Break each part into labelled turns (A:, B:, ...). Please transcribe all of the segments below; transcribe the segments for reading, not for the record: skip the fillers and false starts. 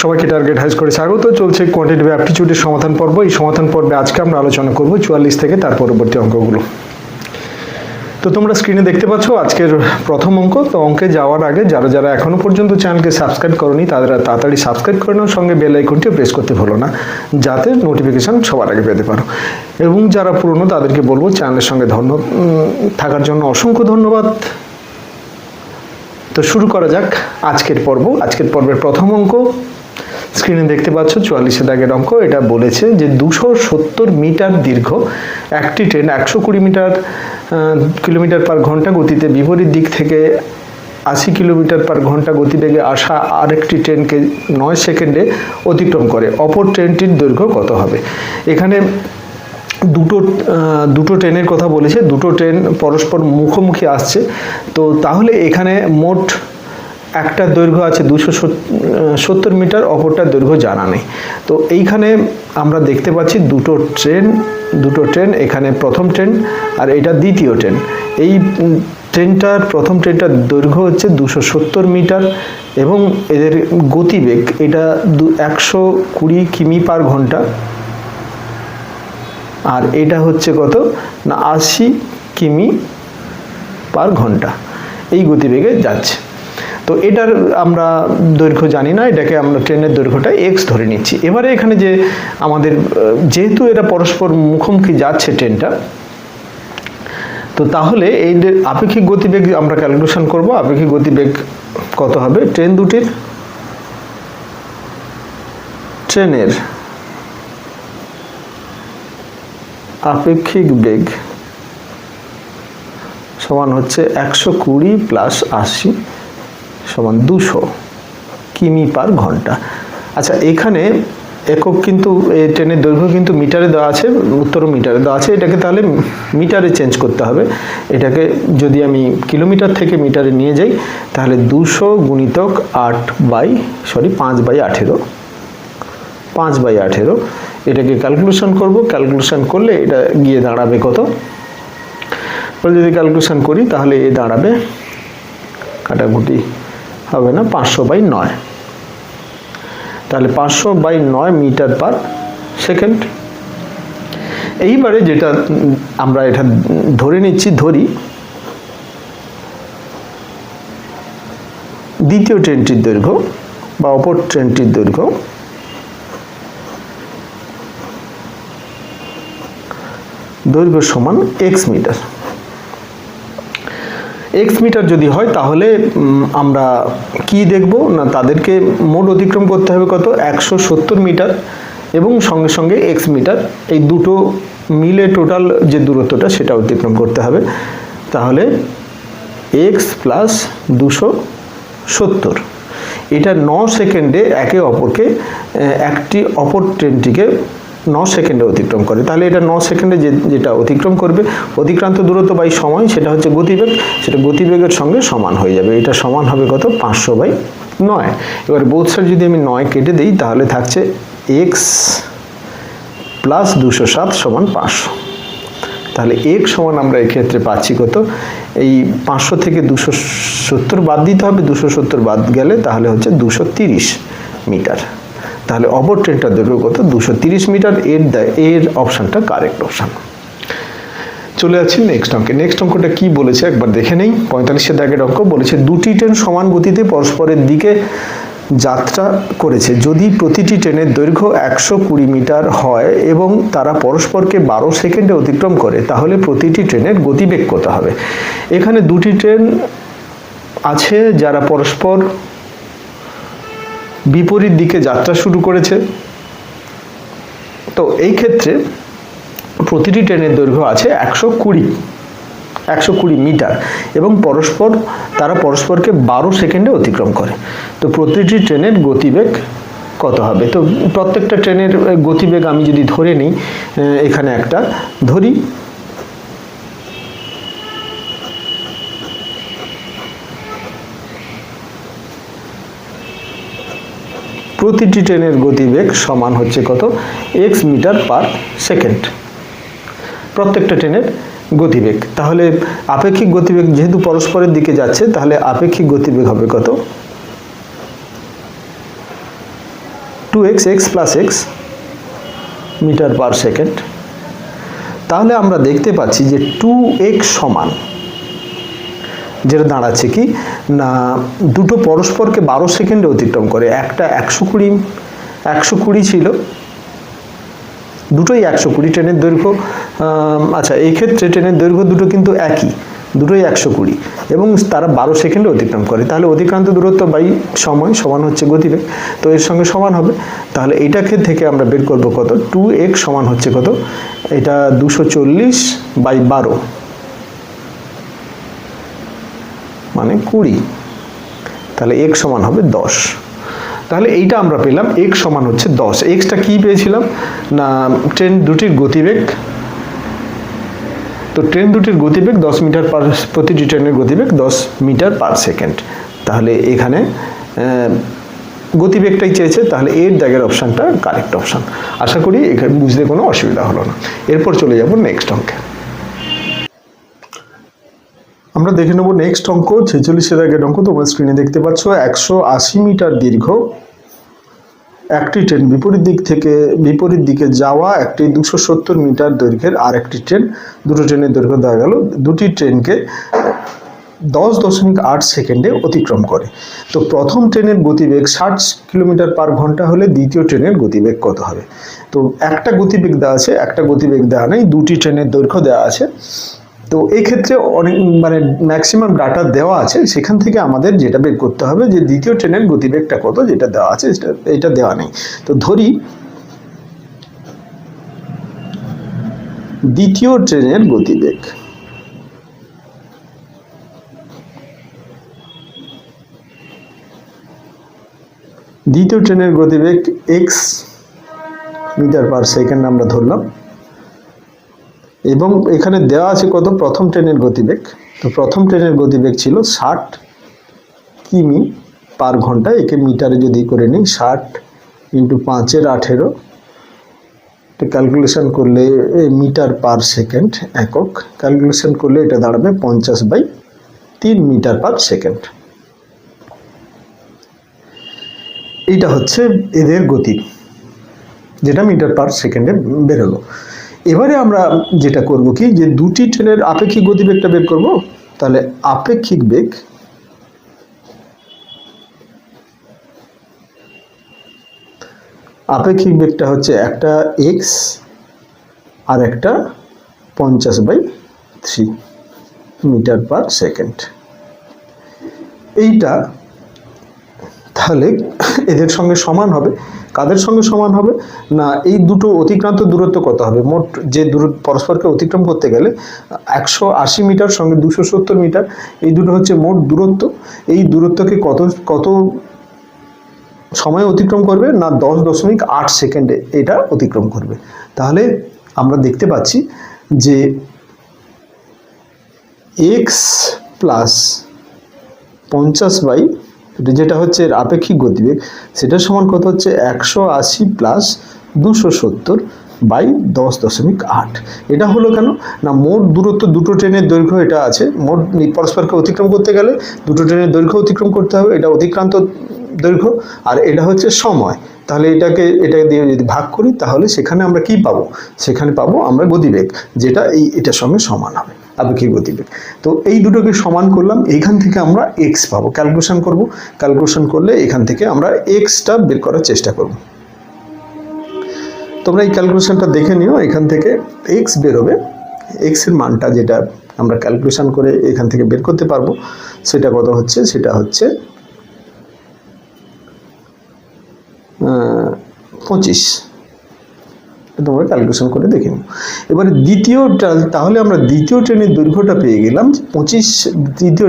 A: সবাইকে টার্গেট হাইজ করে স্বাগত। চলছে কোয়ান্টিটেটিভ অ্যাপটিটিউডের সমাধান পর্ব। এই সমাধান পর্বে আজকে আমরা আলোচনা করব 44 থেকে তার পরবর্তী অঙ্কগুলো। তো তোমরা স্ক্রিনে দেখতে পাচ্ছ আজকের প্রথম অঙ্ক। তো অঙ্কে যাওয়ার আগে যারা এখনো পর্যন্ত চ্যানেলকে সাবস্ক্রাইব করোনি তারা তাড়াতাড়ি সাবস্ক্রাইব করে নাও, সঙ্গে বেল আইকনটিও প্রেস করতে ভুলো না, যাতে নোটিফিকেশন সবার আগে পেতে পারো। এবং যারা পুরনো তাদেরকে বলবো চ্যানেলের সঙ্গে থাকার জন্য অসংখ্য ধন্যবাদ। তো শুরু করা যাক আজকের পর্ব। আজকের পর্বের প্রথম অঙ্ক স্ক্রিনে দেখতে পাচ্ছ 44 দাগের অঙ্ক। এটা বলেছে যে 270 মিটার দীর্ঘ একটি ট্রেন 120 কিলোমিটার পার ঘন্টা গতিতে বিপরীত দিক থেকে 80 কিলোমিটার পার ঘন্টা গতিবেগে আসা আরেকটি ট্রেনকে 9 সেকেন্ডে অতিক্রম করে। অপর ট্রেনটির দৈর্ঘ্য কত হবে? এখানে দুটো ট্রেনের কথা বলেছে। দুটো ট্রেন পরস্পর মুখোমুখি আসছে। তো তাহলে এখানে মোট একটা দৈর্ঘ্য আছে 270 মিটার, অপরটার দৈর্ঘ্য জানা নেই। তো এইখানে আমরা দেখতে পাচ্ছি দুটো ট্রেন, এখানে প্রথম ট্রেন আর এটা দ্বিতীয় ট্রেন। এই প্রথম ট্রেনটার দৈর্ঘ্য হচ্ছে 270 মিটার এবং এদের গতিবেগ এটা 120 কিমি পার ঘন্টা, আর এটা হচ্ছে কত না 80 কিমি পার ঘন্টা। এই গতিবেগে যাচ্ছে। তো এটার আমরা দৈর্ঘ্য জানি না, এটাকে আমরা ট্রেনের দৈর্ঘ্যটা এক্স ধরে নিচ্ছি। এবারে এখানে যে আমাদের যেহেতু এরা পরস্পর মুখোমুখি যাচ্ছে ট্রেনটা, তো তাহলে এই আপেক্ষিক গতিবেগ আমরা ক্যালকুলেশন করব। আপেক্ষিক গতিবেগ কত হবে? ট্রেনের আপেক্ষিক বেগ সমান হচ্ছে 120 প্লাস 80 সমান 200 কিমি পার ঘন্টা। আচ্ছা, এখানে একক কিন্তু এই ট্রেনের দৈর্ঘ্য কিন্তু মিটারে দেওয়া আছে, উত্তর মিটারে দেওয়া আছে। এটাকে তাহলে মিটারে চেঞ্জ করতে হবে। এটাকে যদি আমি কিলোমিটার থেকে মিটারে নিয়ে যাই তাহলে 200 গুণিতক 5/18 এটাকে ক্যালকুলেশন করব। ক্যালকুলেশন করলে এটা গিয়ে দাঁড়াবে কত? যদি ক্যালকুলেশন করি তাহলে এ দাঁড়াবে, কাটাকুটি হবে না, 500/9। তাহলে 500/9 মিটার পার সেকেন্ড। এইবারে যেটা আমরা এটা ধরে নিচ্ছি, দ্বিতীয় ট্রেনটির দৈর্ঘ্য বা অপর ট্রেনটির দৈর্ঘ্য সমান এক্স মিটার। এক্স মিটার যদি হয় তাহলে আমরা কি দেখব না, তাদেরকে মোট অতিক্রম করতে হবে কত? 170 মিটার এবং সঙ্গে সঙ্গে এক্স মিটার, এই দুটো মিলে টোটাল যে দূরত্বটা সেটা অতিক্রম করতে হবে। তাহলে এক্স প্লাস 270, এটা 9 সেকেন্ডে একে অপরকে একটি অপর ট্রেনটিকে 9 সেকেন্ডে অতিক্রম করে। তাহলে এটা 9 সেকেন্ডে যেটা অতিক্রম করবে, অতিক্রান্ত দূরত্ব বাই সময়, সেটা হচ্ছে গতিবেগ, সেটা গতিবেগের সঙ্গে সমান হয়ে যাবে। এটা সমান হবে কত? 500/9। এবার বোথ সাইড যদি আমি 9 কেটে দিই তাহলে থাকছে এক্স প্লাস 207 সমান 500। তাহলে এক সমান আমরা এক্ষেত্রে পাচ্ছি কত? এই 500 থেকে 270 বাদ দিতে হবে। 270 বাদ গেলে তাহলে হচ্ছে 230 মিটার। তাহলে অপর ট্রেনটার দৈর্ঘ্য কত? 230 মিটার। এর অপশানটা কারেক্ট অপশান। চলে যাচ্ছি নেক্সট অঙ্কে। নেক্সট অঙ্কটা কি বলেছে একবার দেখে নেই। 45 দাগের অঙ্ক বলেছে দুটি ট্রেন সমান গতিতে পরস্পরের দিকে যাত্রা করেছে। যদি প্রতিটি ট্রেনের দৈর্ঘ্য 120 মিটার হয় এবং তারা পরস্পরকে 12 সেকেন্ডে অতিক্রম করে, তাহলে প্রতিটি ট্রেনের গতিবেগ কত হবে? এখানে দুটি ট্রেন আছে যারা পরস্পর বিপরীত দিকে যাত্রা শুরু করেছে। তো এই ক্ষেত্রে প্রতিটি ট্রেনের দৈর্ঘ্য আছে 120 মিটার এবং তারা পরস্পরকে 12 সেকেন্ডে অতিক্রম করে। তো প্রতিটি ট্রেনের গতিবেগ কত হবে? তো প্রত্যেকটা ট্রেনের গতিবেগ আমি যদি ধরে নিই, এখানে একটা ধরি, প্রতিটি ট্রেনের গতিবেগ সমান হচ্ছে কত? X metre per second. প্রত্যেকটা ট্রেনের গতিবেগ, তাহলে আপেক্ষিক গতিবেগ যেহেতু পরস্পরের দিকে যাচ্ছে তাহলে আপেক্ষিক গতিবেগ হবে কত? 2x x plus x metre per second. তাহলে আমরা দেখতে পাচ্ছি যে 2x সমান, যেটা দাঁড়াচ্ছে কি না, দুটো পরস্পরকে 12 সেকেন্ডে অতিক্রম করে। একটা 120 ছিল, দুটোই 120 ট্রেনের দৈর্ঘ্য। আচ্ছা, এই ক্ষেত্রে ট্রেনের দৈর্ঘ্য দুটো কিন্তু একই, দুটোই 120 এবং তারা 12 সেকেন্ডে অতিক্রম করে। তাহলে অতিক্রান্ত দূরত্ব বাই সময় সমান হচ্ছে গতিবেগ, তো এর সঙ্গে সমান হবে। তাহলে এইটাকে থেকে আমরা বের করব কত, 2x সমান হচ্ছে কত, এটা 240/12 মানে 20, তাহলে x সমান হবে 10। তাহলে এইটা আমরা পেলাম x সমান হচ্ছে 10। এক্সটা কি পেয়েছিলাম না, ট্রেন দুটির গতিবেগ। তো ট্রেন দুটির গতিবেগ 10 মিটার পার, প্রতিটি ট্রেনের গতিবেগ 10 মিটার পার সেকেন্ড। তাহলে এখানে গতিবেগটাই চেয়েছে, তাহলে এর জায়গার অপশানটা কারেক্ট অপশান। আশা করি এখানে বুঝতে কোনো অসুবিধা হলো না। এরপর চলে যাব নেক্সট অঙ্কে। আমরা দেখে নেব নেক্সট অঙ্ক, 46-এর আগের অঙ্ক। তোমরা স্ক্রিনে দেখতে পাচ্ছ 180 মিটার দীর্ঘ একটি ট্রেন বিপরীত দিকে যাওয়া একটি 270 মিটার দৈর্ঘ্যের আর একটি ট্রেন, দুটো ট্রেনের দৈর্ঘ্য দেওয়া গেল, দুটি ট্রেনকে 10.8 সেকেন্ডে অতিক্রম করে। তো প্রথম ট্রেনের গতিবেগ 60 কিলোমিটার পার ঘন্টা হলে দ্বিতীয় ট্রেনের গতিবেগ কত হবে? তো একটা গতিবেগ দেওয়া আছে, একটা গতিবেগ দেওয়া নেই, দুটি ট্রেনের দৈর্ঘ্য দেওয়া আছে। তো এই ক্ষেত্রে অনেক ম্যাক্সিমাম ডাটা দেওয়া আছে, সেখান থেকে আমাদের যেটা বের করতে হবে যে দ্বিতীয় ট্রেনের গতিবেগটা কত, যেটা দেওয়া আছে এটা দেওয়া নেই। তো ধরি দ্বিতীয় ট্রেনের গতিবেগ, x মিটার পার সেকেন্ড আমরা ধরলাম, এবং এখানে দেওয়া আছে কত, প্রথম ট্রেনের গতিবেগ। তো প্রথম ট্রেনের গতিবেগ ছিল 60 কিমি পার ঘন্টা, একে মিটারে যদি করে নিই 60 × 5 × 18, ক্যালকুলেশন করলে মিটার পার সেকেন্ড একক, ক্যালকুলেশন করলে এটা দাঁড়াবে 50/3 মিটার পার সেকেন্ড। এইটা হচ্ছে এদের গতি, যেটা মিটার পার সেকেন্ডে বেরোলো। এবারে আমরা যেটা করব কি, যে দুটি ট্রেনের আপেক্ষিক গতিবেগটা বের করব। তাহলে আপেক্ষিক বেগটা হচ্ছে একটা x আর একটা 50/3 মিটার পার সেকেন্ড। এইটা তাহলে এদের সঙ্গে সমান হবে। কাদের সঙ্গে সমান হবে না, এই দুটো অতিক্রান্ত দূরত্ব কত হবে, মোট যে দূরত্ব পরস্পরকে অতিক্রম করতে গেলে 180 মিটার সঙ্গে 270 মিটার, এই দুটো হচ্ছে মোট দূরত্ব। এই দূরত্বকে কত সময় অতিক্রম করবে না, 10.8 সেকেন্ডে এটা অতিক্রম করবে। তাহলে আমরা দেখতে পাচ্ছি যে x প্লাস 50 যেটা হচ্ছে আপেক্ষিক গতিবেগ, সেটা সমান কত হচ্ছে 180 প্লাস 270/10.8। এটা হলো কেন না, মোট দূরত্ব দুটো ট্রেনের দৈর্ঘ্য এটা আছে, মোট পরস্পরকে অতিক্রম করতে গেলে দুটো ট্রেনের দৈর্ঘ্য অতিক্রম করতে হবে, এটা অতিক্রান্ত দৈর্ঘ্য, আর এটা হচ্ছে সময়। তাহলে এটা দিয়ে যদি ভাগ করি তাহলে সেখানে আমরা কি পাবো, সেখানে পাবো আমরা গতিবেগ, যেটা এটার সঙ্গে সমান হবে, আপেক্ষিক গতিবেগ। তো এই দুটোকে সমান করলাম, এইখান থেকে আমরা x পাবো, ক্যালকুলেশন করব। ক্যালকুলেশন করলে এখান থেকে আমরা xটা বের করার চেষ্টা করব। তোমরা এই ক্যালকুলেশনটা দেখে নিও, এখান থেকে x বেরোবে। x এর মানটা যেটা আমরা ক্যালকুলেশন করে এখান থেকে বের করতে পারবো, সেটা কত হচ্ছে, সেটা হচ্ছে 25। তোমরা ক্যালকুলেশন করে দেখে নিও। এবারে তাহলে আমরা দ্বিতীয় ট্রেনের দৈর্ঘ্যটা পেয়ে গেলাম 25। দ্বিতীয়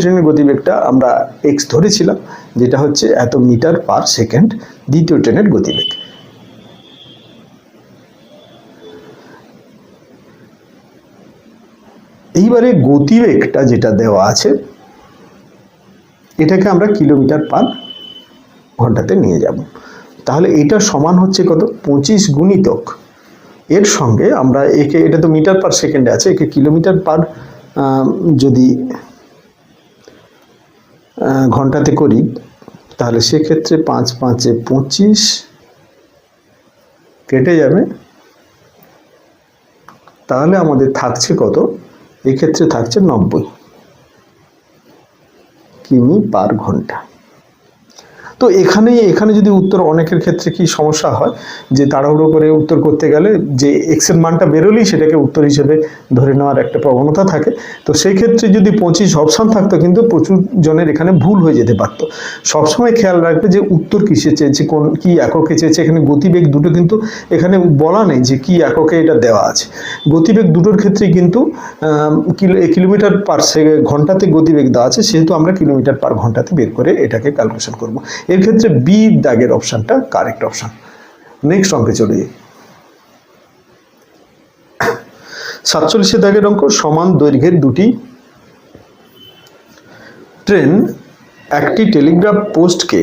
A: ট্রেনের গতিবেগটা আমরা x ধরেছিলাম, যেটা হচ্ছে এত মিটার পার সেকেন্ড দ্বিতীয় ট্রেনের গতিবেগ। এইবারে গতিবেগটা যেটা দেওয়া আছে, এটাকে আমরা কিলোমিটার পার ঘন্টাতে নিয়ে যাব। তাহলে এটা সমান হচ্ছে কত, 25 গুণিতক এর সঙ্গে আমরা এটা তো মিটার পার সেকেন্ডে আছে, একে কিলোমিটার পার যদি ঘন্টাতে করি, তাহলে সেক্ষেত্রে 5 5 25 কেটে যাবে, তাহলে আমাদের থাকছে কত? এক্ষেত্রে থাকছে 90 কিমি পার ঘন্টা। তো এখানে যদি উত্তর, অনেকের ক্ষেত্রে কি সমস্যা হয় যে তাড়াহুড়ো করে উত্তর করতে গেলে যে এক্স এর মানটা বেরোলেই সেটাকে উত্তর হিসেবে ধরে নেওয়ার একটা প্রবণতা থাকে। তো সেই ক্ষেত্রে যদি 25 অপশান থাকতো কিন্তু প্রচুর জনের এখানে ভুল হয়ে যেতে পারতো। সবসময় খেয়াল রাখবে যে উত্তর কিসে চেয়েছে, কি এককে চেয়েছে। এখানে গতিবেগ দুটো কিন্তু এখানে বলা নেই যে কি এককে এটা দেওয়া আছে। গতিবেগ দুটোর ক্ষেত্রেই কিন্তু কিলোমিটার পার ঘন্টাতে গতিবেগ দেওয়া আছে, সেহেতু আমরা কিলোমিটার পার ঘন্টাতে বের করে এটাকে ক্যালকুলেশন করব। এর ক্ষেত্রে বি দাগের অপশনটা কারেক্ট অপশন। নেক্সট অঙ্কে চলে যাই। 47 দাগের অঙ্ক, সমান দৈর্ঘ্যের দুটি ট্রেন একটি টেলিগ্রাফ পোস্টকে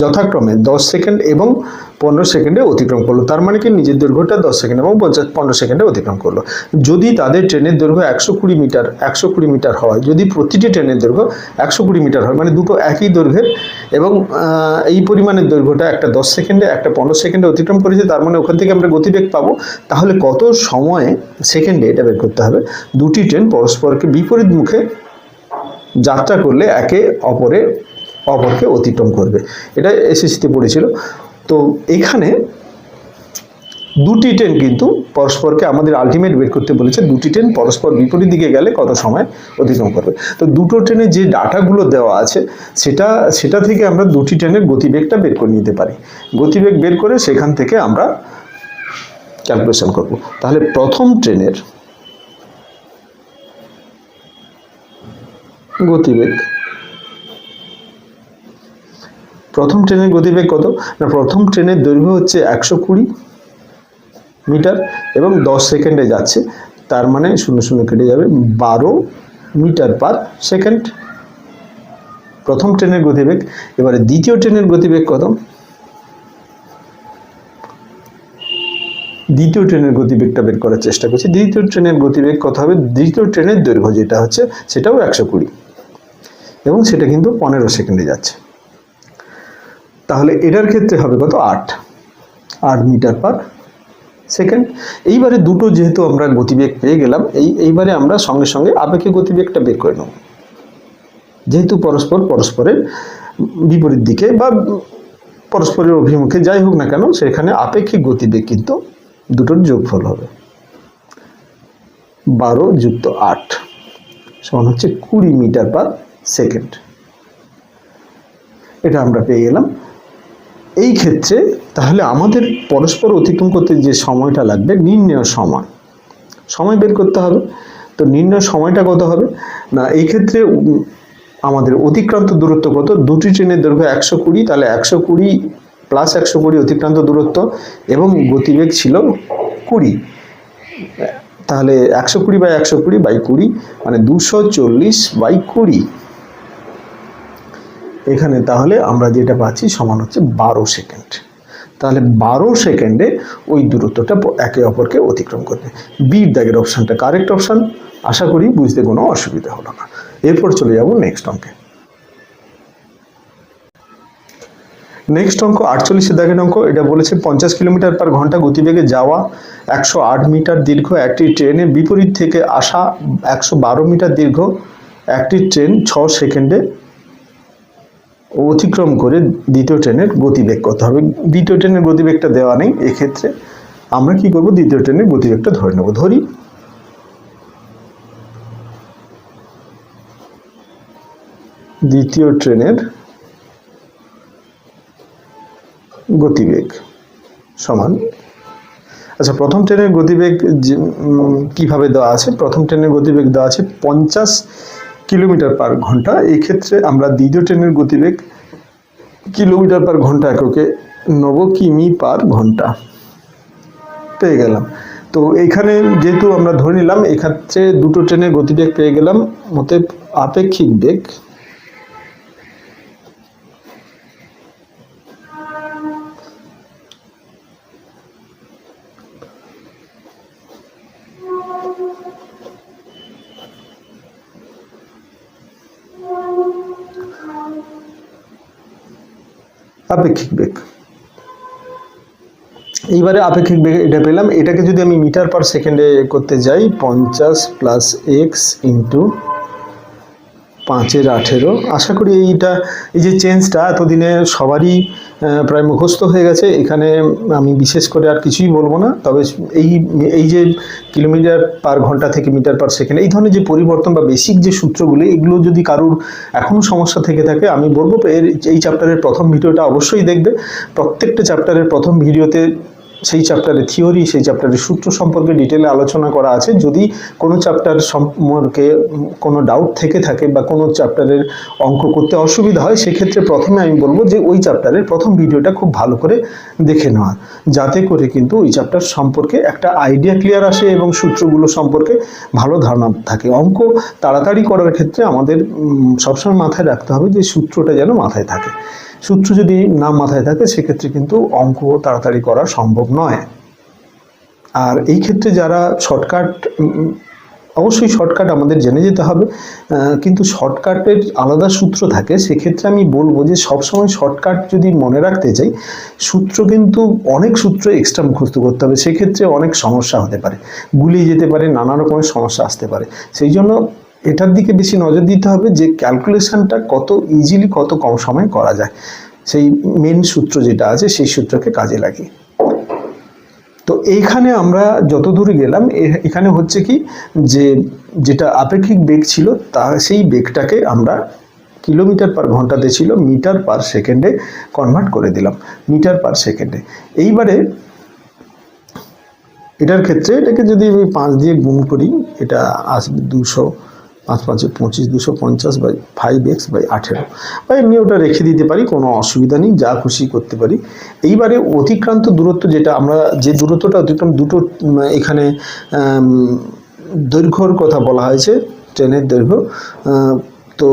A: যথাক্রমে 10 সেকেন্ড এবং 15 সেকেন্ডে অতিক্রম করলো। তার মানে কি নিজের দৈর্ঘ্যটা 10 সেকেন্ড এবং 15 সেকেন্ডে অতিক্রম করলো। যদি তাদের ট্রেনের দৈর্ঘ্য 120 মিটার হয়, যদি প্রতিটি ট্রেনের দৈর্ঘ্য 120 মিটার হয়, মানে দুটো একই দৈর্ঘ্যের এবং এই পরিমাণের দৈর্ঘ্যটা একটা 10 সেকেন্ডে একটা 15 সেকেন্ডে অতিক্রম করেছে, তার মানে ওখান থেকে আমরা গতিবেগ পাবো। তাহলে কত সময়ে সেকেন্ডে এটা বের করতে হবে। দুটি ট্রেন পরস্পরকে বিপরীত মুখে যাত্রা করলে একে অপরকে অতিক্রম করবে। এটা এসএসসিতে পড়েছিল। তো এখানে দুটি ট্রেন কিন্তু পরস্পরকে আমাদের আলটিমেট বের করতে বলেছে, দুটি ট্রেন পরস্পর বিপরীত দিকে গেলে কত সময় অতিক্রম করবে। তো দুটো ট্রেনে যে ডাটাগুলো দেওয়া আছে সেটা থেকে আমরা দুটি ট্রেনের গতিবেগটা বের করে নিতে পারি। গতিবেগ বের করে সেখান থেকে আমরা ক্যালকুলেশন করব। তাহলে প্রথম ট্রেনের গতিবেগ কত না, প্রথম ট্রেনের দৈর্ঘ্য হচ্ছে 120 মিটার এবং 10 সেকেন্ডে যাচ্ছে, তার মানে 0 0 কেটে যাবে, 12 মিটার পার সেকেন্ড প্রথম ট্রেনের গতিবেগ। এবারে দ্বিতীয় ট্রেনের গতিবেগ কত? দ্বিতীয় ট্রেনের গতিবেগটা বের করার চেষ্টা করছি। দ্বিতীয় ট্রেনের গতিবেগ কত হবে? দ্বিতীয় ট্রেনের দৈর্ঘ্য যেটা হচ্ছে সেটাও 120 এবং সেটা কিন্তু 15 সেকেন্ডে যাচ্ছে। তাহলে এটার ক্ষেত্রে হবে কত? 8 মিটার পার সেকেন্ড। এইবারে দুটো যেহেতু আমরা গতিবেগ পেয়ে গেলাম, এইবারে আমরা সঙ্গে সঙ্গে আপেক্ষিক গতিবেগটা বের করে নেব। যেহেতু পরস্পরের বিপরীত দিকে বা পরস্পরের অভিমুখে যাই হোক না কেন, সেখানে আপেক্ষিক গতিবেগ কিন্তু দুটোর যোগফল হবে। 12 যুক্ত 8 সমান হচ্ছে 20 মিটার পার সেকেন্ড। এটা আমরা পেয়ে গেলাম। এই ক্ষেত্রে তাহলে আমাদের পরস্পর অতিক্রম করতে যে সময়টা লাগবে, নির্ণয় সময় বের করতে হবে। তো নির্ণয় সময়টা কত হবে না, এই ক্ষেত্রে আমাদের অতিক্রান্ত দূরত্ব কত? দুটি ট্রেনের দৈর্ঘ্য 120, তাহলে 120 প্লাস 120 অতিক্রান্ত দূরত্ব এবং গতিবেগ ছিল 20, তাহলে 120/120/20 মানে 240/20। এখানে তাহলে আমরা যেটা পাচ্ছি সমান হচ্ছে 12 সেকেন্ড। তাহলে 12 সেকেন্ডে ওই দূরত্বটা একে অপরকে অতিক্রম করবে। বি দাগের অপশনটা কারেক্ট অপশন। আশা করি বুঝতে কোনো অসুবিধা হলো না। এরপর চলে যাব নেক্সট অঙ্কে। নেক্সট অঙ্ক 48 দাগের অঙ্ক। এটা বলেছে 50 কিলোমিটার পার ঘন্টা গতিবেগে যাওয়া 108 মিটার দীর্ঘ একটি ট্রেনের বিপরীত থেকে আসা 112 মিটার দীর্ঘ একটি ট্রেন 6 সেকেন্ডে অতিক্রম করে দ্বিতীয় ট্রেনের গতিবেগ কত হবে। দ্বিতীয় ট্রেনের গতিবেগটা দেওয়া নেই, এক্ষেত্রে আমরা কি করব, দ্বিতীয় ট্রেনের গতিবেগটা ধরে নেব। ধরি দ্বিতীয় ট্রেনের গতিবেগ সমান, আচ্ছা প্রথম ট্রেনের গতিবেগ কিভাবে দেওয়া আছে? প্রথম ট্রেনের গতিবেগ দেওয়া আছে 50 কিলোমিটার পার ঘন্টা। এই ক্ষেত্রে আমরা দ্বিতীয় ট্রেনের গতিবেগ কিলোমিটার পার ঘন্টা এককে নেব, কিমি পার ঘন্টা পেয়ে গেলাম। তো এইখানে যেহেতু আমরা ধরে নিলাম, এক্ষেত্রে দুটো ট্রেনের গতিবেগ পেয়ে গেলাম, অতএব আপেক্ষিক বেগ আপেক্ষিক বেগ। এইবারে আপেক্ষিক বেগ এটা পেলাম, এটাকে যদি আমি মিটার পার সেকেন্ডে করতে যাই 50 প্লাস এক্স ইন্টু 5/18। আশা করি এই যে চেঞ্জটা এতদিনে সবারই প্রায় মুখস্থ হয়ে গেছে, এখানে আমি বিশেষ করে আর কিছুই বলবো না। তবে এই যে কিলোমিটার পার ঘন্টা থেকে মিটার পার সেকেন্ড, এই ধরনের যে পরিবর্তন বা বেসিক যে সূত্রগুলি, এগুলো যদি কারুর এখনও সমস্যা থেকে থাকে, আমি বলবো এই চ্যাপ্টারের প্রথম ভিডিওটা অবশ্যই দেখবে। প্রত্যেকটা চ্যাপ্টারের প্রথম ভিডিওতে সেই চ্যাপ্টারের থিওরি, সেই চ্যাপ্টারের সূত্র সম্পর্কে ডিটেলে আলোচনা করা আছে। যদি কোনো চ্যাপ্টার সম্পর্কে কোনো ডাউট থেকে থাকে বা কোনো চ্যাপ্টারের অঙ্ক করতে অসুবিধা হয়, সেক্ষেত্রে প্রথমে আমি বলবো যে ওই চ্যাপ্টারের প্রথম ভিডিওটা খুব ভালো করে দেখে নেওয়া, যাতে করে কিন্তু ওই চ্যাপ্টার সম্পর্কে একটা আইডিয়া ক্লিয়ার আসে এবং সূত্রগুলো সম্পর্কে ভালো ধারণা থাকে। অঙ্ক তাড়াতাড়ি করার ক্ষেত্রে আমাদের সবসময় মাথায় রাখতে হবে যে সূত্রটা যেন মাথায় থাকে। সূত্র যদি না মাথায় থাকে সেক্ষেত্রে কিন্তু অঙ্ক তাড়াতাড়ি করা সম্ভব নয়। আর এই ক্ষেত্রে যারা শর্টকাট, অবশ্যই শর্টকাট আমাদের জেনে যেতে হবে, কিন্তু শর্টকাটের আলাদা সূত্র থাকে। সেক্ষেত্রে আমি বলবো যে সবসময় শর্টকাট যদি মনে রাখতে চাই, সূত্র কিন্তু অনেক সূত্র এক্সট্রা মুখস্থ করতে হবে, সেক্ষেত্রে অনেক সমস্যা হতে পারে, গুলিয়ে যেতে পারে, নানা রকমের সমস্যা আসতে পারে। সেই জন্য এটার দিকে বেশি নজর দিতে হবে যে ক্যালকুলেশনটা কত ইজিলি, কত কম সময়ে করা যায়, সেই মেন সূত্র যেটা আছে সেই সূত্রকে কাজে লাগিয়ে। তো এইখানে আমরা যত দূরে গেলাম, এখানে হচ্ছে কি যে যেটা আপেক্ষিক বেগ ছিল সেই বেগটাকে আমরা কিলোমিটার পার ঘন্টাতে ছিল মিটার পার সেকেন্ডে কনভার্ট করে দিলাম, মিটার পার সেকেন্ডে। এইবারে এটার ক্ষেত্রে এটাকে যদি আমি 5 দিয়ে গুণ করি, এটা আসবে 200, 5 5 25, 250/5x/18, বা এমনি ওটা রেখে দিতে পারি, কোনো অসুবিধা নেই, যা খুশি করতে পারি। এইবারে অতিক্রান্ত দূরত্ব, যেটা আমরা যে দূরত্বটা অতিক্রম, দুটো এখানে দৈর্ঘ্যর কথা বলা হয়েছে, ট্রেনের দৈর্ঘ্য। তো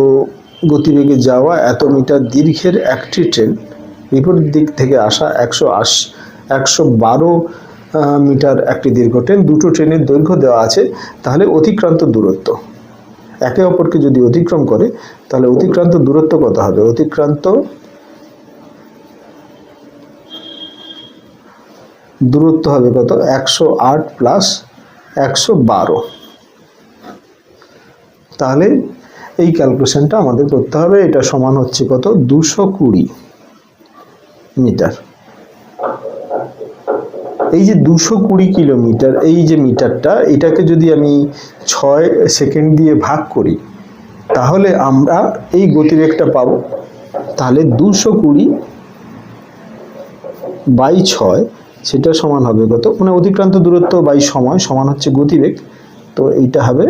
A: গতিবেগে যাওয়া এত মিটার দীর্ঘের একটি ট্রেন বিপরীত দিক থেকে আসা 112 মিটার একটি দীর্ঘ ট্রেন, দুটো ট্রেনের দৈর্ঘ্য দেওয়া আছে। তাহলে অতিক্রান্ত দূরত্ব, একে অপরকে যদি অতিক্রম করে তাহলে অতিক্রান্ত দূরত্ব কত হবে? অতিক্রান্ত দূরত্ব হবে কত? 108 প্লাস 112। তাহলে এই ক্যালকুলেশনটা আমাদের করতে হবে। এটা সমান হচ্ছে কত? 220 মিটার। এই যে 220 কিলোমিটার, এই যে মিটারটা, এটাকে যদি আমি 6 সেকেন্ড দিয়ে ভাগ করি তাহলে আমরা এই গতিবেগটা পাবো। তাহলে 220/6 সেটা সমান হবে কত? মানে অতিক্রান্ত দূরত্ব বাই সময় সমান হচ্ছে গতিবেগ। তো এইটা হবে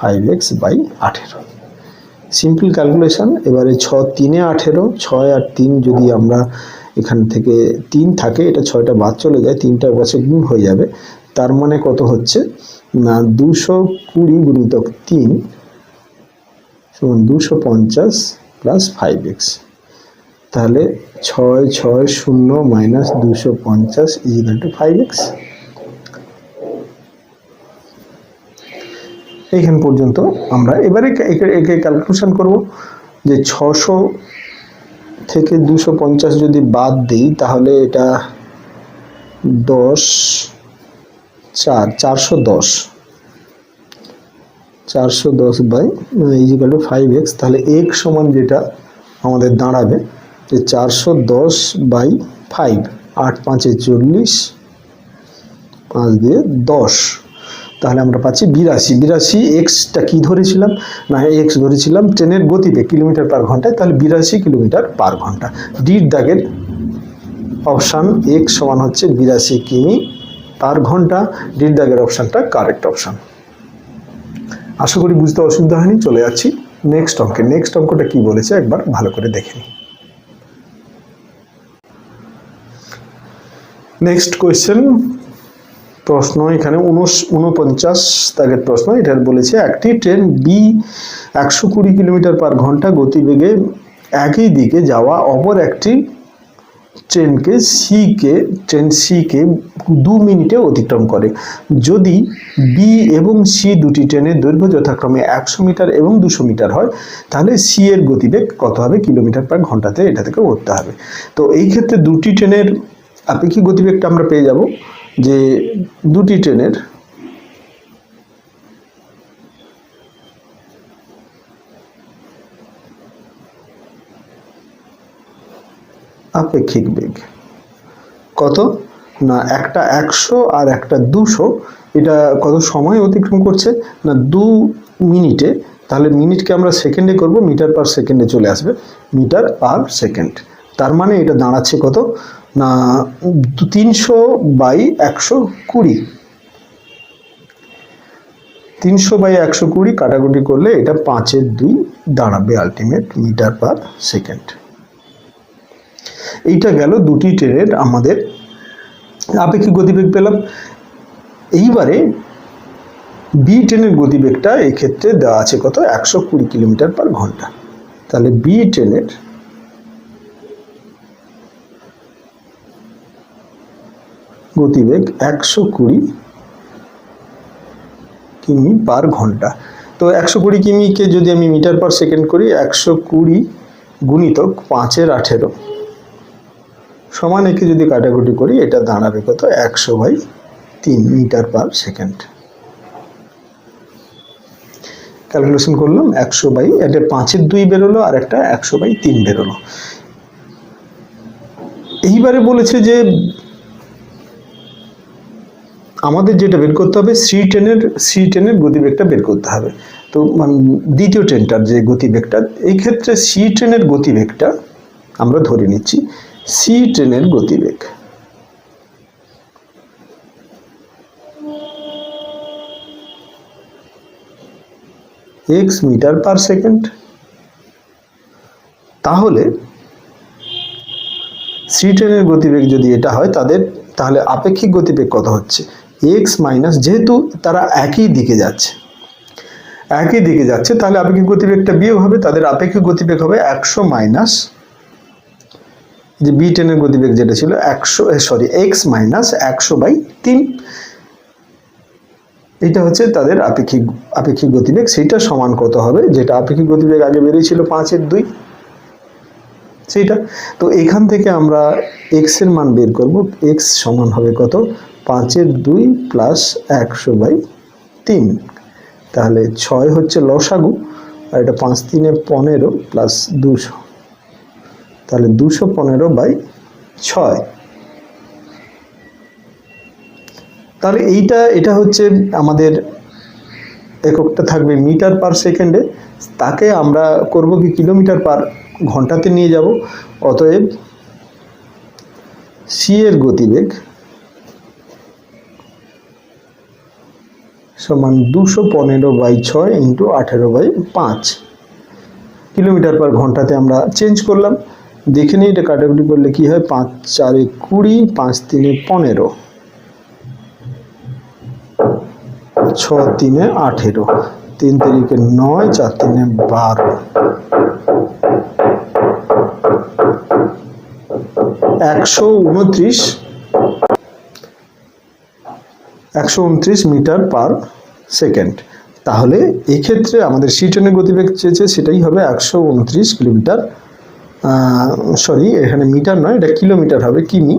A: 5x/18। Simple calculation. এবারে 6 3 18, 6 আর 3 যদি আমরা এখান থেকে 3 থাকে, এটা 6টা বাদ চলে যায়, 3টার কাছে গুণ হয়ে যাবে। তার মানে কত হচ্ছে না, 220 গুণিতক 3 সমান 250 প্লাস 5x। তাহলে 6 6 0 মাইনাস 250 ইকুয়াল টু 5x। এইখান পর্যন্ত আমরা এবারে একে ক্যালকুলেশন করব যে 600 থেকে 250 যদি বাদ দিই তাহলে এটা 410/5x। তাহলে x সমান যেটা আমাদের দাঁড়াবে যে 410/5, 8 5 40, 5 দিয়ে 10। তাহলে আমরা পাচ্ছি 82। এক্সটা কি ধরেছিলাম? না, এক্স ধরেছিলাম ট্রেনের গতিবেগ কিলোমিটার পার ঘন্টায়। তাহলে 82 কিলোমিটার পার ঘন্টা। ডির দাগের অপশান এক্স সমান হচ্ছে 82 কিমি পার ঘন্টা। ডির দাগের অপশানটা কারেক্ট অপশান। আশা করি বুঝতে অসুবিধা হয়নি। চলে যাচ্ছি নেক্সট অঙ্কে। নেক্সট অঙ্কটা কি বলেছে একবার ভালো করে দেখে নিই। নেক্সট কোয়েশ্চেন, প্রশ্ন এখানে 49 দাগের প্রশ্ন। এটা বলেছে একটি ট্রেন বি 120 কিলোমিটার পার ঘন্টা গতিবেগে একই দিকে যাওয়া অপর একটি ট্রেন সিকে 2 মিনিটে অতিক্রম করে। যদি বি এবং সি দুটি ট্রেনের দৈর্ঘ্য যথাক্রমে 100 মিটার এবং 200 মিটার হয়, তাহলে সি এর গতিবেগ কত হবে কিলোমিটার পার ঘন্টাতে, এটা থেকে করতে হবে। তো এই ক্ষেত্রে দুটি ট্রেনের আপেক্ষিক গতিবেগটা আমরা পেয়ে যাব যে দুটি ট্রেনের আপেক্ষিক বেগ কত না, একটা 100 আর একটা 200, এটা কত সময় অতিক্রম করছে না 2 মিনিটে। তাহলে মিনিটকে আমরা সেকেন্ডে করব, মিটার পার সেকেন্ডে চলে আসবে, মিটার পার সেকেন্ড। তার মানে এটা দাঁড়াচ্ছে কত না 300/120। 300/120 কাটাকুটি করলে এটা 5/2 দাঁড়াবে আলটিমেট মিটার পার সেকেন্ড। এইটা গেল দুটি ট্রেনের আমাদের আপেক্ষিক গতিবেগ পেলাম। এইবারে বি ট্রেনের গতিবেগটা এই ক্ষেত্রে দেওয়া আছে কত 120 কিলোমিটার পার ঘন্টা। তাহলে বি ট্রেনের গতিবেগ 120 কিমি পার ঘন্টা। তো 120 কিমিকে যদি আমি মিটার পার সেকেন্ড করি, 120 গুণিতক 5/18 সমান একে যদি কাটাকুটি করি, এটা দাঁড়াবে কত 100/3 মিটার পার সেকেন্ড। ক্যালকুলেশন করলাম 100 এটা 5/2 বেরোলো আর একটা 100/3 বেরোলো। এইবারে বলেছে যে আমাদের যেটা বের করতে হবে সি ট্রেনের গতিবেগটা বের করতে হবে। তো দ্বিতীয় ট্রেনটার যে গতিবেগটা, এই ক্ষেত্রে সি ট্রেনের গতিবেগটা আমরা ধরে নিচ্ছি, সি ট্রেনের গতিবেগ x মিটার পার সেকেন্ড। তাহলে সি ট্রেনের গতিবেগ যদি এটা হয় তাহলে আপেক্ষিক গতিবেগ কত হচ্ছে x মাইনাস, যেহেতু তারা একই দিকে যাচ্ছে তাহলে আপেক্ষিক গতিবেগটা বিয়োগ হবে, তাদের আপেক্ষিক গতিবেগ হবে 100 মাইনাস যে বি ট্রেনের গতিবেগ যেটা ছিল x মাইনাস 100/3। এটা হচ্ছে তাদের আপেক্ষিক গতিবেগ। সেইটা সমান কত হবে, যেটা আপেক্ষিক গতিবেগ আগে বেরিয়েছিল 5/2 সেইটা। তো এখান থেকে আমরা x এর মান বের করব, x সমান হবে কত 5/2 প্লাস 100/3। তাহলে 6 হচ্ছে লসাগু, আর এটা 5×3 = 15 প্লাস 200, তাহলে 215/6। তাহলে এটা হচ্ছে আমাদের এককটা থাকবে মিটার পার সেকেন্ডে, তাকে আমরা করব কি কিলোমিটার পার ঘন্টাতে নিয়ে যাব। অতএব সি এর গতিবেগ সমান 215/6 ইন্টু 18/5 কিলোমিটার পার ঘন্টাতে আমরা চেঞ্জ করলাম। দেখে নিই এটা কাটাকুটি করলে কি হয়, 5×4 = 20, 5×3 = 15, 6×3 = 18, 3×3 = 9, 4×3 = 12, 129 মিটার পার সেকেন্ড। তাহলে এই ক্ষেত্রে আমাদের সি ট্রেনের গতিবেগ চেয়েছে, সেটাই হবে 129 কিলোমিটার, এখানে মিটার নয়, এটা কিলোমিটার হবে, কিমি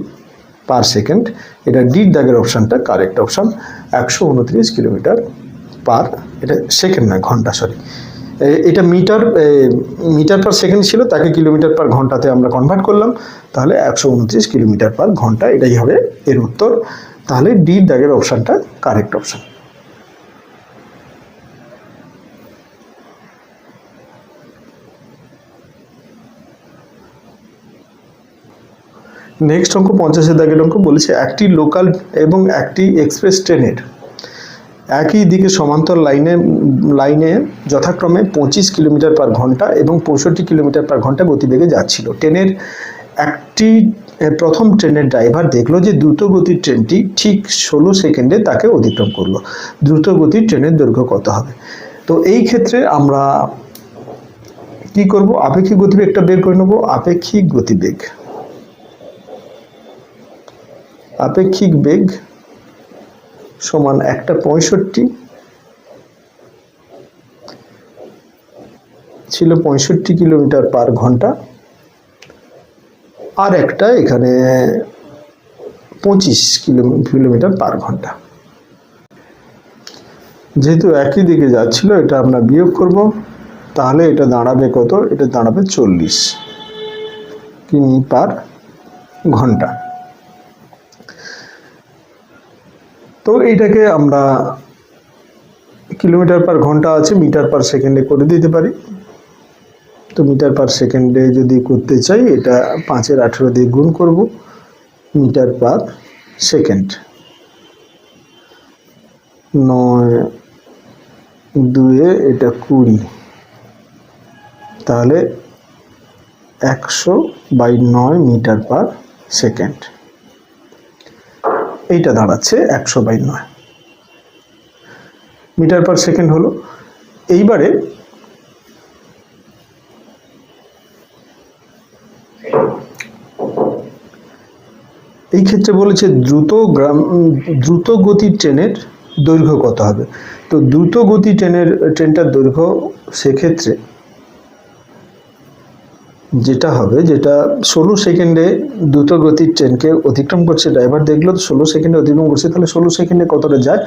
A: পার সেকেন্ড। এটা ডির দাগের অপশানটা কারেক্ট অপশান, 129 কিলোমিটার পার, এটা সেকেন্ড নয় ঘন্টা, এটা মিটার পার সেকেন্ড ছিল, তাকে কিলোমিটার পার ঘন্টাতে আমরা কনভার্ট করলাম, তাহলে 129 কিলোমিটার পার ঘন্টা, এটাই হবে এর উত্তর। তাহলে ডির দাগের অপশানটা কারেক্ট অপশান। নেক্সট অঙ্ক 50 দাগের অঙ্ক বলেছে, একটি লোকাল এবং একটি এক্সপ্রেস ট্রেনের একই দিকে সমান্তর লাইনে যথাক্রমে 25 কিলোমিটার পার ঘন্টা এবং 65 কিলোমিটার পার ঘন্টা গতিবেগে যাচ্ছিল। প্রথম ট্রেনের ড্রাইভার দেখলো যে দ্রুতগতির ট্রেনটি ঠিক 16 সেকেন্ডে তাকে অতিক্রম করলো। দ্রুতগতির ট্রেনের দৈর্ঘ্য কত হবে? তো এই ক্ষেত্রে আমরা কি করব, আপেক্ষিক গতিবেগটা বের করে নেব। আপেক্ষিক গতিবেগ আপেক্ষিক বেগ সমান একটা 65 ছিল 65 কিলোমিটার পার ঘন্টা, আর একটা এখানে 25 কিলোমিটার পার ঘন্টা। যেহেতু একই দিকে যাচ্ছিল, এটা আমরা বিয়োগ করব, তাহলে এটা দাঁড়াবে কত? এটা দাঁড়াবে 40 কিমি পার ঘন্টা। তো এইটাকে আমরা কিলোমিটার পার ঘন্টা আছে, মিটার পার সেকেন্ডে করে দিতে পারি। তো মিটার পার সেকেন্ডে যদি করতে চাই, এটা 5-এর 18 দিয়ে গুণ করব, মিটার পার সেকেন্ড। 9-2 এটা 20, তাহলে 100/9 মিটার পার সেকেন্ড। এইটা দাঁড়াচ্ছে 100/9 মিটার পার সেকেন্ড হলো। এইবারে এই ক্ষেত্রে বলেছে দ্রুত গতির ট্রেনের দৈর্ঘ্য কত হবে। তো দ্রুত গতি ট্রেনটার দৈর্ঘ্য সেক্ষেত্রে যেটা হবে, যেটা 16 সেকেন্ডে দ্রুত গতির ট্রেনকে অতিক্রম করছে, ড্রাইভার দেখলো 16 সেকেন্ডে অতিক্রম করছে, তাহলে 16 সেকেন্ডে কতটা যায়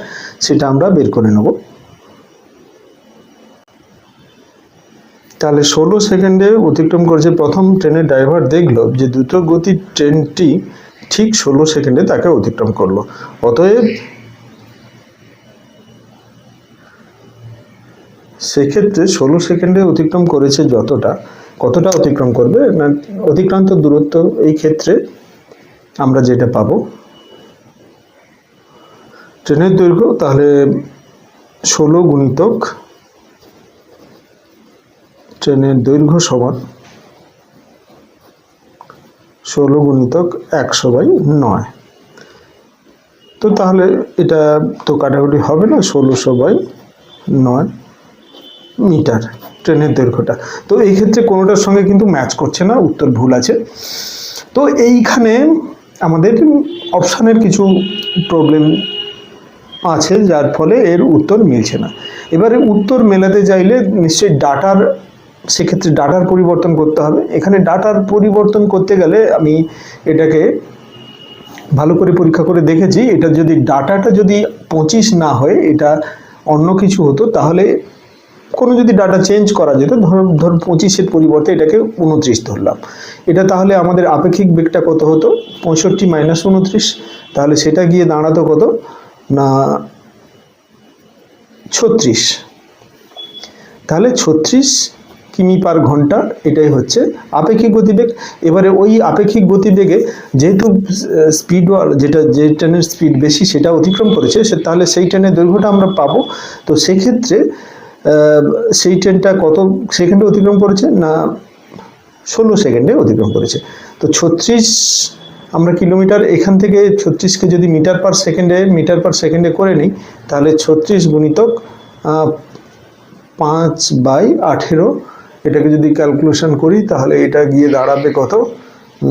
A: সেটা আমরা বের করে নেব। তাহলে 16 সেকেন্ডে অতিক্রম করেছে, প্রথম ট্রেনের ড্রাইভার দেখলো যে দ্রুত গতির ট্রেনটি ঠিক 16 সেকেন্ডে তাকে অতিক্রম করলো। অতএব সেক্ষেত্রে 16 সেকেন্ডে অতিক্রম করেছে কতটা অতিক্রম করবে না, অতিক্রান্ত দূরত্ব এই ক্ষেত্রে আমরা যেটা পাবো ট্রেনের দৈর্ঘ্য, তাহলে 16 গুণিতক ট্রেনের দৈর্ঘ্য সমান 16 গুণিতক 100/9। তো তাহলে এটা তো কাটাকুটি হবে না, 1600/9 মিটার ট্রেনের দৈর্ঘ্যটা। তো এই ক্ষেত্রে কোনোটার সঙ্গে কিন্তু ম্যাচ করছে না, উত্তর ভুল আছে। তো এইখানে আমাদের অপশানের কিছু প্রবলেম আছে, যার ফলে এর উত্তর মিলছে না। এবারে উত্তর মেলাতে চাইলে নিশ্চয়ই সেক্ষেত্রে ডাটার পরিবর্তন করতে হবে। এখানে ডাটার পরিবর্তন করতে গেলে আমি এটাকে ভালো করে পরীক্ষা করে দেখেছি, এটা যদি ডাটাটা যদি 25 না হয়ে এটা অন্য কিছু হতো, তাহলে কোনো যদি ডাটা চেঞ্জ করা যেত, ধর 25-এর পরিবর্তে এটাকে 29 ধরলাম, এটা তাহলে আমাদের আপেক্ষিক বেগটা কত হতো? 65 - 29, তাহলে সেটা গিয়ে দাঁড়াতো কত না 36। তাহলে 36 কিমি পার ঘন্টা, এটাই হচ্ছে আপেক্ষিক গতিবেগ। এবারে ওই আপেক্ষিক গতিবেগে যেহেতু স্পিড যে ট্রেনের স্পিড বেশি সেটা অতিক্রম করেছে, তাহলে সেই ট্রেনের দৈর্ঘ্যটা আমরা পাবো। তো সেক্ষেত্রে সেই ট্রেনটা কত সেকেন্ডে অতিক্রম করেছে না 16 সেকেন্ডে অতিক্রম করেছে। তো 36 আমরা কিলোমিটার, এখান থেকে 36কে যদি মিটার পার সেকেন্ডে করে নিই, তাহলে 36 গুণিতক 5/18, এটাকে যদি ক্যালকুলেশন করি তাহলে এটা গিয়ে দাঁড়াবে কত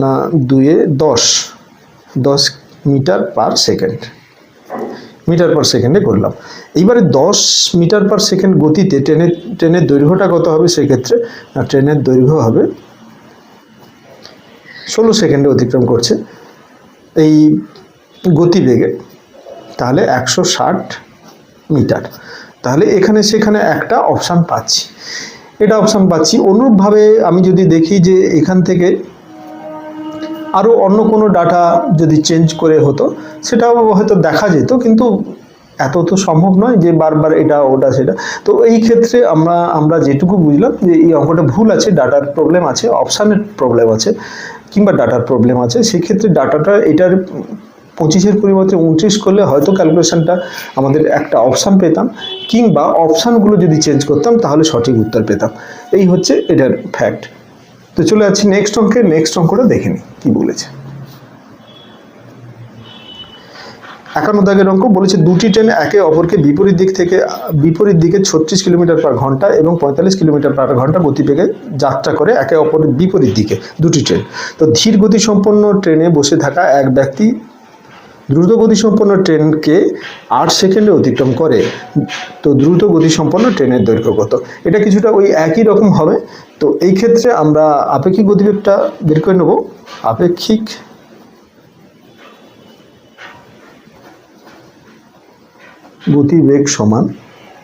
A: না 2-এ 10 মিটার পার সেকেন্ডে করলাম। এইবারে 10 মিটার পার সেকেন্ড গতিতে ট্রেনের দৈর্ঘ্যটা কত হবে সেক্ষেত্রে না, ট্রেনের দৈর্ঘ্য হবে 16 সেকেন্ডে অতিক্রম করছে এই গতিবেগে, তাহলে 160 মিটার। তাহলে এখানে সেখানে একটা অপশান পাচ্ছি। অনুরূপভাবে আমি যদি দেখি যে এখান থেকে আরও অন্য কোনো ডাটা যদি চেঞ্জ করে হতো, সেটাও হয়তো দেখা যেত, কিন্তু এত তো সম্ভব নয় যে বারবার এটা ওটা সেটা। তো এই ক্ষেত্রে আমরা যেটুকু বুঝলাম যে এই অঙ্কটা ভুল আছে, ডাটার প্রবলেম আছে, অপশানের প্রবলেম আছে, কিংবা ডাটার প্রবলেম আছে। সেক্ষেত্রে ডাটাটা এটার 25-এর পরিবর্তে 29 করলে হয়তো ক্যালকুলেশনটা আমাদের একটা অপশান পেতাম, কিংবা অপশানগুলো যদি চেঞ্জ করতাম তাহলে সঠিক উত্তর পেতাম। এই হচ্ছে এটার ফ্যাক্ট। তো চলে যাচ্ছি নেক্সট অঙ্কটা দেখে নিই কি বলেছে। 51 দাগের অঙ্ক বলেছে, দুটি ট্রেন একে অপরকে বিপরীত দিকে 36 কিলোমিটার পার ঘন্টা এবং 45 কিলোমিটার পার ঘন্টা গতিবেগে যাত্রা করে একে অপরের বিপরীত দিকে দুটি ট্রেন। তো ধীর গতি সম্পন্ন ট্রেনে বসে থাকা এক ব্যক্তি দ্রুত গতিসম্পন্ন ট্রেনকে 8 সেকেন্ডে অতিক্রম করে। তো দ্রুত গতিসম্পন্ন ট্রেনের দৈর্ঘ্য কত? এটা কিছুটা ওই একই রকম হবে। তো এই ক্ষেত্রে আমরা আপেক্ষিক গতিবেগটা বের করে নেব। আপেক্ষিক গতিবেগ সমান,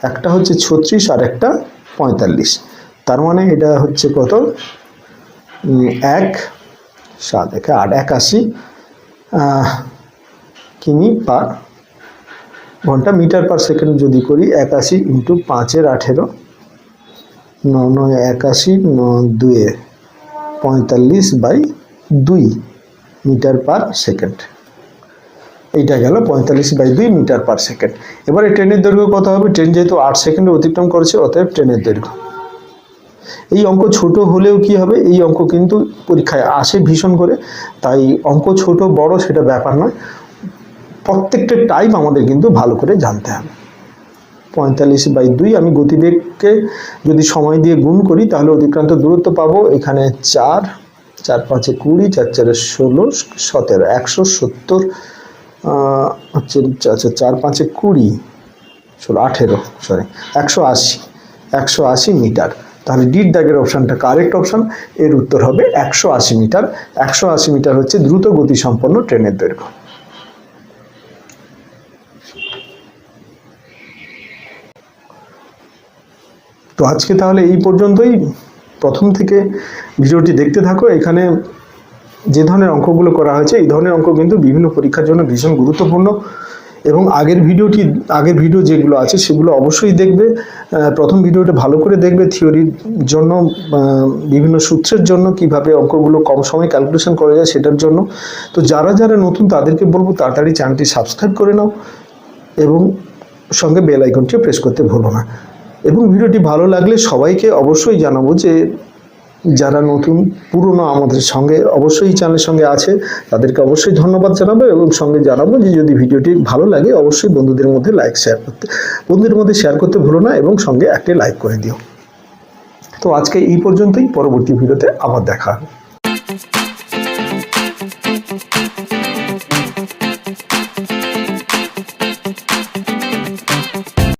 A: একটা হচ্ছে 36 আর একটা 45। তার মানে এটা হচ্ছে কত? 81 কিমি পার ঘন্টা, মিটার পার সেকেন্ড যদি করি 81 ইন্টু 5-এর 18, 9 81, 2 45/2 মিটার পার সেকেন্ড। এইটা গেল 45/2 মিটার পার সেকেন্ড। এবারে ট্রেনের দৈর্ঘ্য কত হবে? ট্রেন যেহেতু 8 সেকেন্ডে অতিক্রম করেছে, অতএব ট্রেনের দৈর্ঘ্য। এই অঙ্ক ছোট হলেও কি হবে, এই অঙ্ক কিন্তু পরীক্ষায় আসে ভীষণ করে, তাই অঙ্ক ছোট বড় সেটা ব্যাপার নয়, প্রত্যেকটা টাইপ আমাদের কিন্তু ভালো করে জানতে হবে। 45/2 আমি গতিবেগকে যদি সময় দিয়ে গুণ করি তাহলে অতিক্রান্ত দূরত্ব পাবো। এখানে 4, 4 5 20, 4 4 16, 17, 170 হচ্ছে, আচ্ছা 4 5 20, 16 18, সরি 180 মিটার। তাহলে ডির দাগের অপশানটা কারেক্ট অপশান, এর উত্তর হবে 180 মিটার। 180 মিটার হচ্ছে দ্রুত গতিসম্পন্ন ট্রেনের দৈর্ঘ্য। তো আজকে তাহলে এই পর্যন্তই। প্রথম থেকে ভিডিওটি দেখতে থাকো। এখানে যে ধরনের অঙ্কগুলো করা হয়েছে, এই ধরনের অঙ্ক কিন্তু বিভিন্ন পরীক্ষার জন্য ভীষণ গুরুত্বপূর্ণ। এবং আগের ভিডিও যেগুলো আছে সেগুলো অবশ্যই দেখবে। প্রথম ভিডিওটা ভালো করে দেখবে থিওরির জন্য, বিভিন্ন সূত্রের জন্য, কিভাবে অঙ্কগুলো কম সময়ে ক্যালকুলেশন করা যায় সেটার জন্য। তো যারা যারা নতুন তাদেরকে বলবো তাড়াতাড়ি চ্যানেলটি সাবস্ক্রাইব করে নাও এবং সঙ্গে বেল আইকনটি প্রেস করতে ভুলো না। এবং ভিডিওটি ভালো লাগলে সবাইকে অবশ্যই জানাবো যে যারা নতুন পুরনো আমাদের সঙ্গে অবশ্যই চ্যানেলের সঙ্গে আছে তাদেরকে অবশ্যই ধন্যবাদ জানাবো, এবং সঙ্গে জানাবো যে যদি ভিডিওটি ভালো লাগে অবশ্যই বন্ধুদের মধ্যে বন্ধুদের মধ্যে শেয়ার করতে ভুলো না, এবং সঙ্গে একটা লাইক করে দিও। তো আজকে এই পর্যন্তই, পরবর্তী ভিডিওতে আবার দেখা হবে।